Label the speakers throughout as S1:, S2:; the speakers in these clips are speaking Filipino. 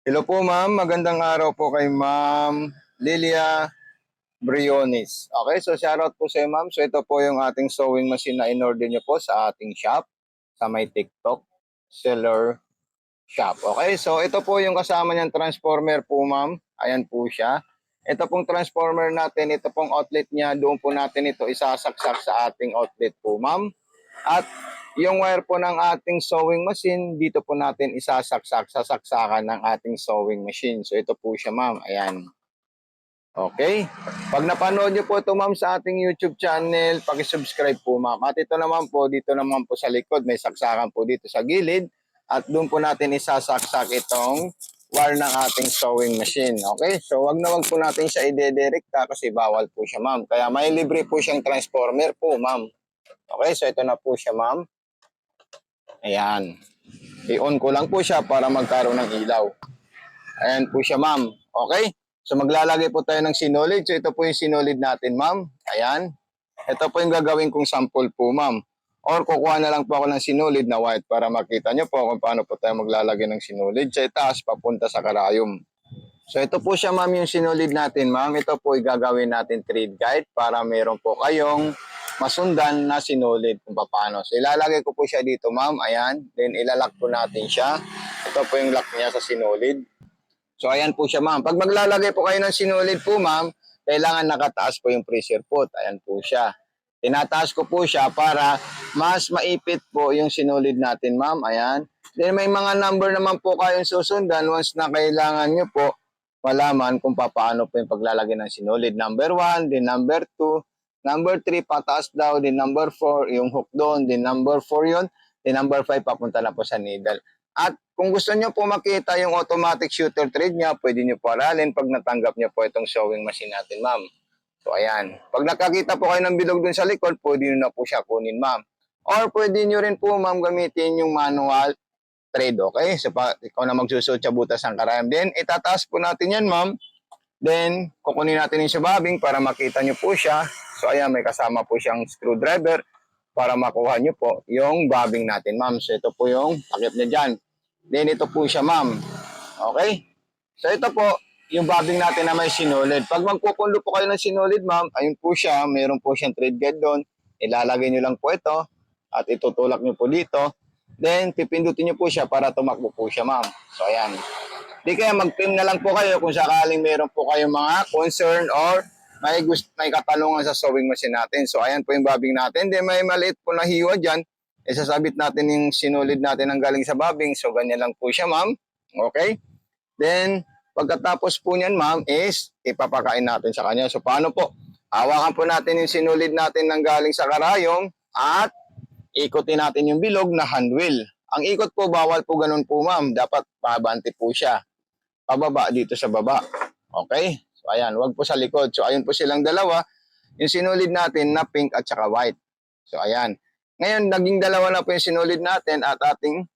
S1: Hello po ma'am, magandang araw po kay ma'am Lilia Briones. Okay, so shoutout po sa iyo ma'am. So ito po yung ating sewing machine na in-order nyo po sa ating shop sa may TikTok seller shop. Okay, so ito po yung kasama niyang transformer po ma'am. Ayan po siya. Ito pong transformer natin, ito pong outlet niya, doon po natin ito isasaksak sa ating outlet po ma'am. At yung wire po ng ating sewing machine, dito po natin isasaksak sa saksakan ng ating sewing machine. So ito po siya ma'am, ayan. Okay. Pag napanood niyo po ito ma'am sa ating YouTube channel, paki-subscribe po ma'am. At ito naman po, dito naman po sa likod, may saksakan po dito sa gilid. At doon po natin isasaksak itong wire ng ating sewing machine. Okay? So wag na wag po natin siya ide-direkta kasi bawal po siya ma'am. Kaya may libre po siyang transformer po ma'am. Okay, so ito na po siya ma'am. Ayan. I-on ko lang po siya para magkaroon ng ilaw. Ayan po siya ma'am. Okay? So maglalagay po tayo ng sinulid. So ito po yung sinulid natin ma'am. Ayan. Ito po yung gagawin kong sample po ma'am. Or kukuha na lang po ako ng sinulid na white para makita nyo po kung paano po tayo maglalagay ng sinulid sa itaas papunta sa karayom. So ito po siya ma'am yung sinulid natin ma'am. Ito po yung gagawin natin thread guide para meron po kayong masundan na sinulid kung paano. So ilalagay ko po siya dito ma'am. Ayan. Then ilalak po natin siya. Ito po yung lock niya sa sinulid. So ayan po siya ma'am. Pag maglalagay po kayo ng sinulid po ma'am, kailangan nakataas po yung pressure foot. Ayan po siya. Tinataas ko po siya para mas maipit po yung sinulid natin ma'am. Ayan. Then may mga number naman po kayong susundan once na kailangan nyo po malaman kung paano po yung paglalagay ng sinulid. Number 1, then number 2, number 3 pataas daw, then number 4 yung hook doon, then number 4 yun, then number 5 papunta na po sa needle. At kung gusto nyo po makita yung automatic shooter thread niya, pwede nyo po aralin pag natanggap nyo po itong sewing machine natin, ma'am. So, ayan. Pag nakakita po kayo ng bilog dun sa likod, pwede nyo na po siya kunin, ma'am. Or pwede nyo rin po, ma'am, gamitin yung manual thread, okay? So, ikaw na magsusuot sa butas ng karayom. Then, itataas po natin yan, ma'am. Then, kukunin natin yung sababing para makita nyo po siya. So, ayan, may kasama po siyang screwdriver para makuha nyo po yung bobbing natin, ma'am. So, ito po yung takip niya dyan. Then ito po siya ma'am. Okay? So ito po, yung bobbing natin na may sinulid. Pag magpupundo po kayo ng sinulid ma'am, ayun po siya, mayroon po siyang thread guide doon. Ilalagay nyo lang po ito at itutulak nyo po dito. Then pipindutin nyo po siya para tumakbo po siya ma'am. So ayan. Di kaya mag-pin na lang po kayo kung sakaling mayroon po kayong mga concern or may katanungan sa sewing machine natin. So ayan po yung bobbing natin. Then may maliit po na hiwa dyan. Isasabit natin yung sinulid natin ng galing sa bobbing. So, ganyan lang po siya, ma'am. Okay? Then, pagkatapos po niyan, ma'am, is ipapakain natin sa kanya. So, paano po? Hawakan po natin yung sinulid natin ng galing sa karayom at ikutin natin yung bilog na hand wheel. Ang ikot po, bawal po ganun po, ma'am. Dapat pabante po siya. Pababa dito sa baba. Okay? So, ayan. Wag po sa likod. So, ayun po silang dalawa. Yung sinulid natin na pink at saka white. So, ayan. Ngayon, naging dalawa na po yung sinulid natin at ating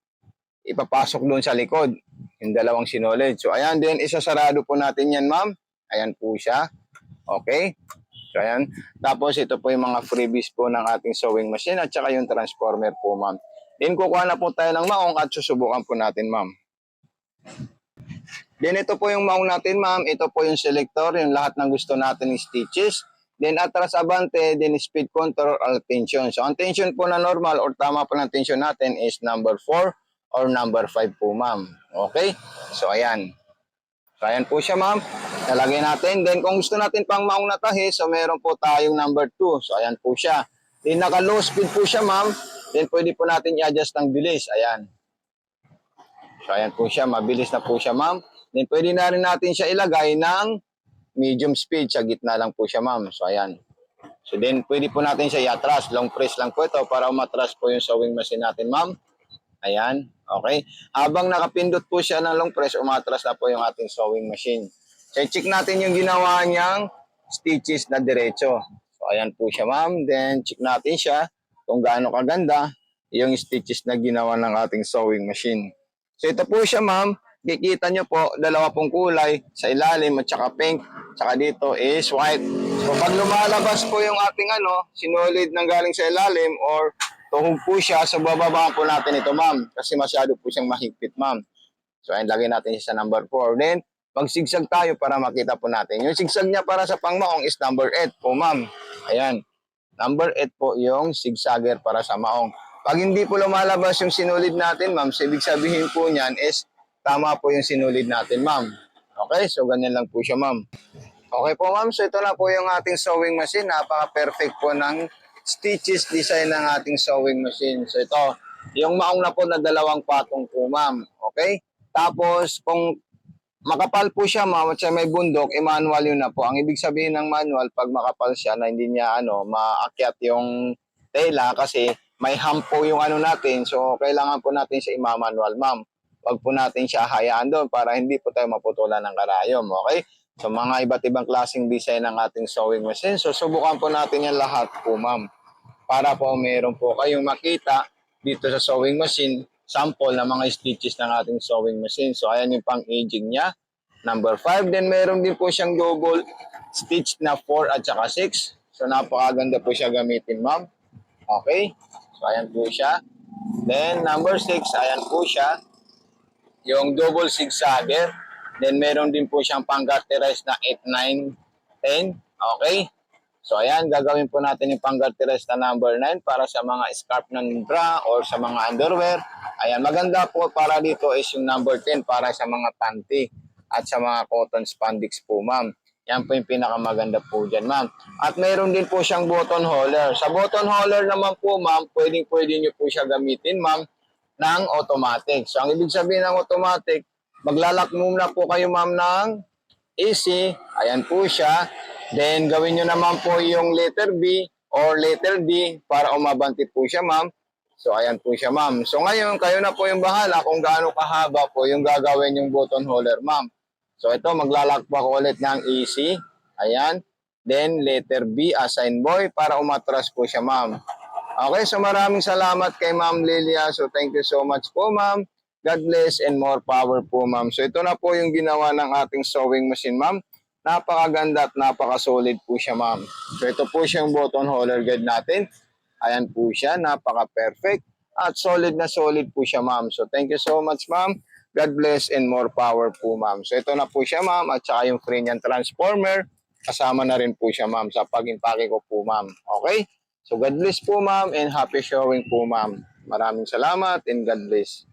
S1: ipapasok doon sa likod. Yung dalawang sinulid. So, ayan din. Isasarado po natin yan, ma'am. Ayan po siya. Okay? So, ayan. Tapos, ito po yung mga freebies po ng ating sewing machine at saka yung transformer po, ma'am. Then, kukuha na po tayo ng maong at susubukan po natin, ma'am. Then, ito po yung maong natin, ma'am. Ito po yung selector, yung lahat ng gusto natin yung stitches. Then atras abante, then speed control or tension. So ang tension po na normal or tama po ng tension natin is number 4 or number 5 po ma'am. Okay? So ayan. So ayan po siya ma'am. Nalagay natin. Then kung gusto natin pang maong natahi, so meron po tayong number 2. So ayan po siya. Then naka low speed po siya ma'am. Then pwede po natin i-adjust ng bilis. Ayan. So ayan po siya. Mabilis na po siya ma'am. Then pwede na rin natin siya ilagay ng medium speed, sa gitna lang po siya ma'am. So ayan. So then pwede po natin siya i-atras. Long press lang po ito para umatras po yung sewing machine natin ma'am. Ayan. Okay. Habang nakapindot po siya ng long press, umatras na po yung ating sewing machine. So check natin yung ginawa niyang stitches na diretso. So ayan po siya ma'am. Then check natin siya kung gaano kaganda yung stitches na ginawa ng ating sewing machine. So ito po siya ma'am. Kikita nyo po, dalawa pong kulay sa ilalim at saka pink, saka dito is white. So pag lumalabas po yung ating sinulid ng galing sa ilalim or tuhog po siya, so bababa po natin ito ma'am kasi masyado po siyang mahigpit ma'am. So, ayan, lagay natin siya sa number 4. Then, magsigsag tayo para makita po natin. Yung sigsag niya para sa pangmaong is number 8 po, ma'am. Ayan. Number 8 po yung zigzagger para sa maong. Pag hindi po lumalabas yung sinulid natin, ma'am, so ibig sabihin po niyan is tama po yung sinulid natin, ma'am. Okay, so ganyan lang po siya, ma'am. Okay po, ma'am. So ito na po yung ating sewing machine. Napaka-perfect po ng stitches design ng ating sewing machine. So ito, yung maong na po na dalawang patong po, ma'am. Okay? Tapos, kung makapal po siya, ma'am, at siya may bundok, manual yun na po. Ang ibig sabihin ng manual, pag makapal siya na hindi niya maakyat yung tela kasi may hump po yung natin. So, kailangan po natin siya i-manual, ma'am. Wag po natin siya hayaan doon para hindi po tayo maputulan ng karayom. Okay? So, mga iba't ibang klaseng design ng ating sewing machine. So, subukan po natin yan lahat po, ma'am. Para po meron po kayong makita dito sa sewing machine, sample ng mga stitches ng ating sewing machine. So, ayan yung pang-aging niya. Number 5. Then, meron din po siyang double stitch na 4 at saka 6. So, napakaganda po siya gamitin, ma'am. Okay? So, ayan po siya. Then, number 6, ayan po siya. Yung double zigzagger. Then, meron din po siyang pang-garterize na 8, 9, 10. Okay? So, ayan, gagawin po natin yung pang-garterize na number 9 para sa mga scarf ng bra or sa mga underwear. Ayan, maganda po para dito is yung number 10 para sa mga panty at sa mga cotton spandex po, ma'am. Yan po yung pinakamaganda po dyan, ma'am. At meron din po siyang button holder. Sa button holder naman po, ma'am, pwedeng-pwede nyo po siya gamitin, ma'am, ng automatic. So, ang ibig sabihin ng automatic, maglalak muna po kayo, ma'am, ng easy. Ayan po siya. Then, gawin nyo naman po yung letter B or letter D para umabanti po siya, ma'am. So, ayan po siya, ma'am. So, ngayon, kayo na po yung bahala kung gaano kahaba po yung gagawin yung button holder, ma'am. So, ito, maglalakpak ulit ng easy. Ayan. Then, letter B, assign boy, para umatras po siya, ma'am. Okay, so maraming salamat kay Ma'am Lilia. So, thank you so much po, ma'am. God bless and more power po, ma'am. So, ito na po yung ginawa ng ating sewing machine, ma'am. Napakaganda at napaka-solid po siya, ma'am. So, ito po siyang button holder guide natin. Ayan po siya, napaka-perfect. At solid na solid po siya, ma'am. So, thank you so much, ma'am. God bless and more power po, ma'am. So, ito na po siya, ma'am. At saka yung free niyan transformer. Kasama na rin po siya, ma'am, sa pag-impake ko po, ma'am. Okay? So, God bless po, ma'am, and happy showing po, ma'am. Maraming salamat and God bless.